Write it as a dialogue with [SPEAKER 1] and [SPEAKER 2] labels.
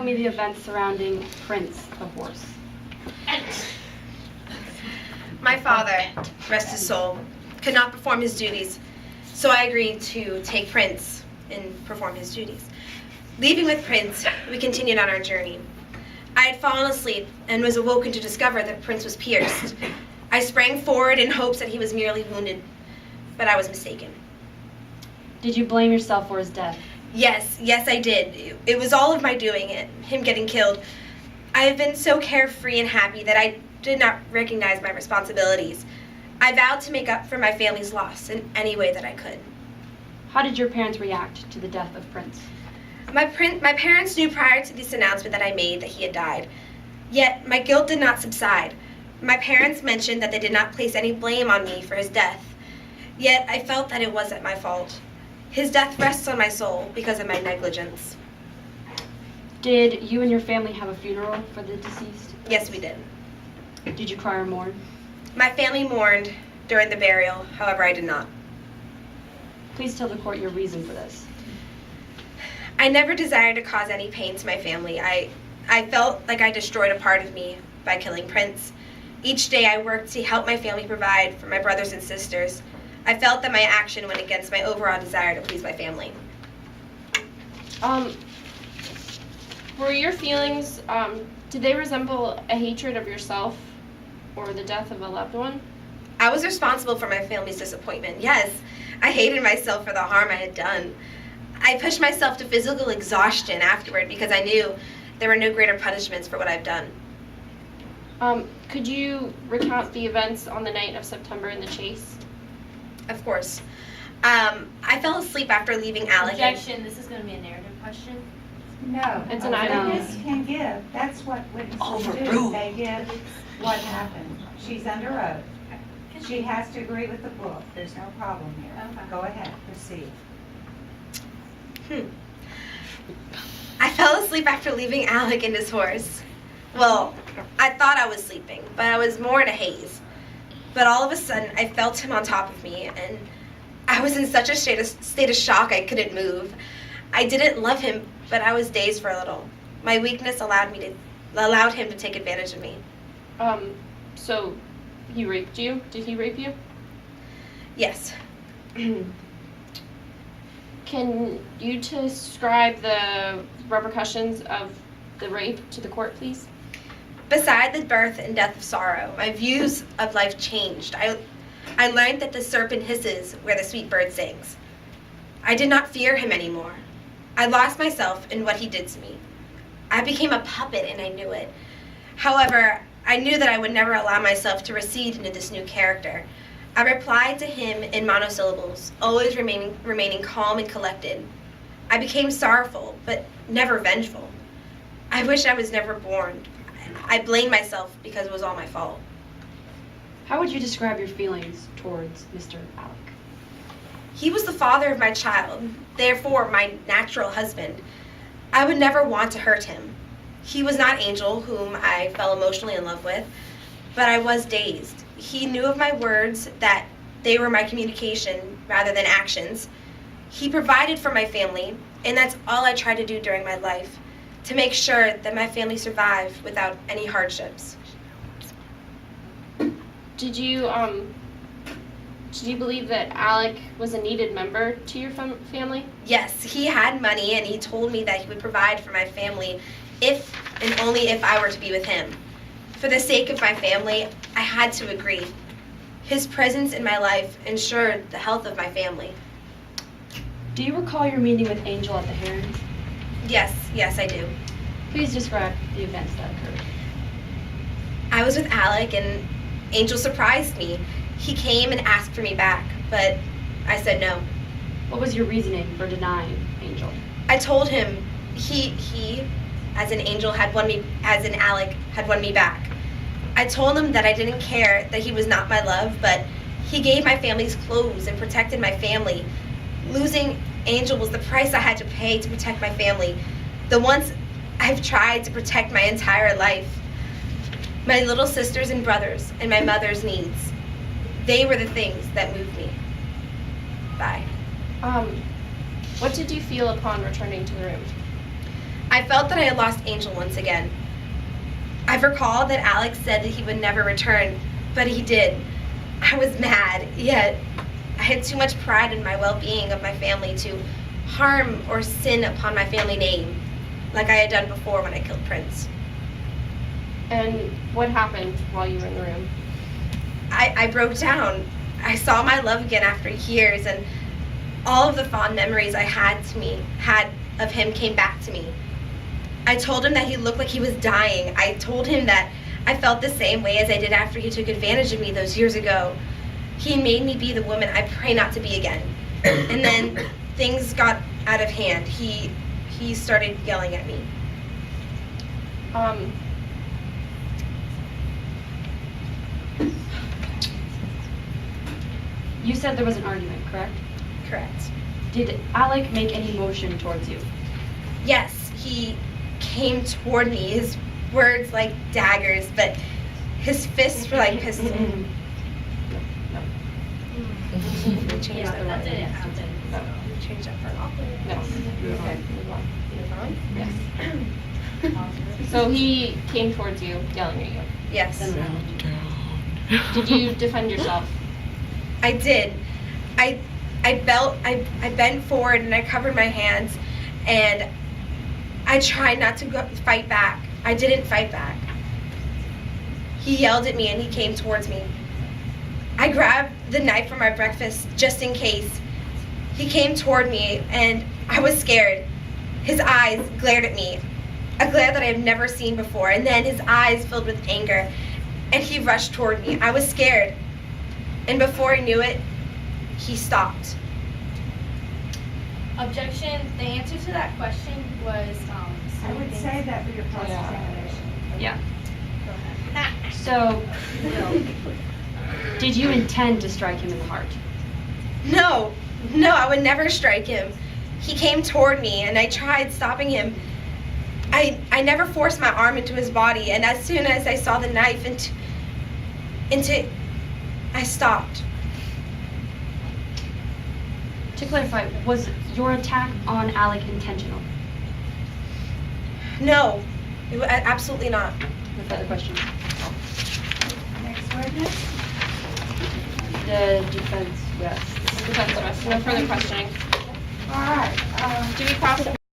[SPEAKER 1] me the events surrounding Prince the horse.
[SPEAKER 2] My father, rest his soul, could not perform his duties, so I agreed to take Prince and perform his duties. Leaving with Prince, we continued on our journey. I had fallen asleep and was awoken to discover that Prince was pierced. I sprang forward in hopes that he was merely wounded, but I was mistaken.
[SPEAKER 1] Did you blame yourself for his death?
[SPEAKER 2] Yes, I did. It was all of my doing, him getting killed. I have been so carefree and happy that I did not recognize my responsibilities. I vowed to make up for my family's loss in any way that I could.
[SPEAKER 1] How did your parents react to the death of Prince?
[SPEAKER 2] My parents knew prior to this announcement that I made that he had died. Yet, my guilt did not subside. My parents mentioned that they did not place any blame on me for his death. Yet, I felt that it wasn't my fault. His death rests on my soul because of my negligence.
[SPEAKER 1] Did you and your family have a funeral for the deceased?
[SPEAKER 2] Yes, we did.
[SPEAKER 1] Did you cry or mourn?
[SPEAKER 2] My family mourned during the burial, however, I did not.
[SPEAKER 1] Please tell the court your reason for this.
[SPEAKER 2] I never desired to cause any pain to my family. I felt like I destroyed a part of me by killing Prince. Each day I worked to help my family provide for my brothers and sisters. I felt that my action went against my overall desire to please my family.
[SPEAKER 3] Were your feelings, did they resemble a hatred of yourself or the death of a loved one?
[SPEAKER 2] I was responsible for my family's disappointment. Yes, I hated myself for the harm I had done. I pushed myself to physical exhaustion afterward because I knew there were no greater punishments for what I've done.
[SPEAKER 3] Could you recount the events on the night of September in the chase?
[SPEAKER 2] Of course. I fell asleep after leaving Alec.
[SPEAKER 4] Objection, this is going to be a narrative question.
[SPEAKER 5] No.
[SPEAKER 3] It's an
[SPEAKER 5] a
[SPEAKER 3] item.
[SPEAKER 5] witness can give. That's what witnesses do. They give what happened. She's under oath. She has to agree with the book. There's no problem here.
[SPEAKER 4] Okay.
[SPEAKER 5] Go ahead, proceed.
[SPEAKER 2] I fell asleep after leaving Alec and his horse. Well, I thought I was sleeping, but I was more in a haze. But all of a sudden, I felt him on top of me, and I was in such a state of shock I couldn't move. I didn't love him, but I was dazed for a little. My weakness allowed him to take advantage of me.
[SPEAKER 3] So he raped you? Did he rape you?
[SPEAKER 2] Yes.
[SPEAKER 3] Can you describe the repercussions of the rape to the court, please?
[SPEAKER 2] Beside the birth and death of sorrow, my views of life changed. I learned that the serpent hisses where the sweet bird sings. I did not fear him anymore. I lost myself in what he did to me. I became a puppet and I knew it. However, I knew that I would never allow myself to recede into this new character. I replied to him in monosyllables, always remaining calm and collected. I became sorrowful, but never vengeful. I wish I was never born. I blamed myself because it was all my fault.
[SPEAKER 1] How would you describe your feelings towards Mr. Alec?
[SPEAKER 2] He was the father of my child, therefore my natural husband. I would never want to hurt him. He was not Angel, whom I fell emotionally in love with, but I was dazed. He knew of my words, that they were my communication rather than actions. He provided for my family, and that's all I tried to do during my life, to make sure that my family survived without any hardships.
[SPEAKER 3] Did you believe that Alec was a needed member to your family?
[SPEAKER 2] Yes, he had money, and he told me that he would provide for my family if and only if I were to be with him. For the sake of my family, I had to agree. His presence in my life ensured the health of my family.
[SPEAKER 1] Do you recall your meeting with Angel at the Herons?
[SPEAKER 2] Yes, I do.
[SPEAKER 1] Please describe the events that occurred.
[SPEAKER 2] I was with Alec, and Angel surprised me. He came and asked for me back, but I said no.
[SPEAKER 1] What was your reasoning for denying Angel?
[SPEAKER 2] I told him he, as an Angel, as an Alec, had won me back. I told him that I didn't care that he was not my love, but he gave my family's clothes and protected my family. Losing Angel was the price I had to pay to protect my family. The ones I've tried to protect my entire life. My little sisters and brothers and my mother's needs. They were the things that moved me. Bye.
[SPEAKER 3] What did you feel upon returning to the room?
[SPEAKER 2] I felt that I had lost Angel once again. I recall that Alex said that he would never return, but he did. I was mad, yet I had too much pride in my well-being of my family to harm or sin upon my family name, like I had done before when I killed Prince.
[SPEAKER 3] And what happened while you were in the room?
[SPEAKER 2] I broke down. I saw my love again after years, and all of the fond memories I had of him came back to me. I told him that he looked like he was dying. I told him that I felt the same way as I did after he took advantage of me those years ago. He made me be the woman I pray not to be again. And then things got out of hand. He started yelling at me.
[SPEAKER 1] You said there was an argument, correct?
[SPEAKER 2] Correct.
[SPEAKER 1] Did Alec make any motion towards you?
[SPEAKER 2] Yes, he came toward me, his words like daggers, but his fists were like pistols. Change that.
[SPEAKER 4] That didn't happen.
[SPEAKER 2] Change that for an awkward.
[SPEAKER 3] Yes.
[SPEAKER 1] Okay.
[SPEAKER 3] Yes. So he came towards you, yelling at you.
[SPEAKER 2] Yes,
[SPEAKER 3] Did you defend yourself?
[SPEAKER 2] I did. I bent forward and I covered my hands, and I tried not to fight back. I didn't fight back. He yelled at me and he came towards me. I grabbed the knife from my breakfast just in case. He came toward me and I was scared. His eyes glared at me, a glare that I have never seen before, and then his eyes filled with anger, and he rushed toward me. I was scared, and before I knew it, he stopped.
[SPEAKER 4] Objection. The answer to that question was
[SPEAKER 5] I would say that for your cross-examination.
[SPEAKER 1] Yeah.
[SPEAKER 4] Go ahead.
[SPEAKER 1] So, did you intend to strike him in the heart?
[SPEAKER 2] No, I would never strike him. He came toward me and I tried stopping him. I never forced my arm into his body, and as soon as I saw the knife I stopped.
[SPEAKER 1] To clarify, was your attack on Alec intentional?
[SPEAKER 2] No, absolutely not.
[SPEAKER 1] No further questions.
[SPEAKER 5] Next witness?
[SPEAKER 1] The defense rests.
[SPEAKER 3] Defense rest. No further questioning.
[SPEAKER 5] All right,
[SPEAKER 3] Do we cross?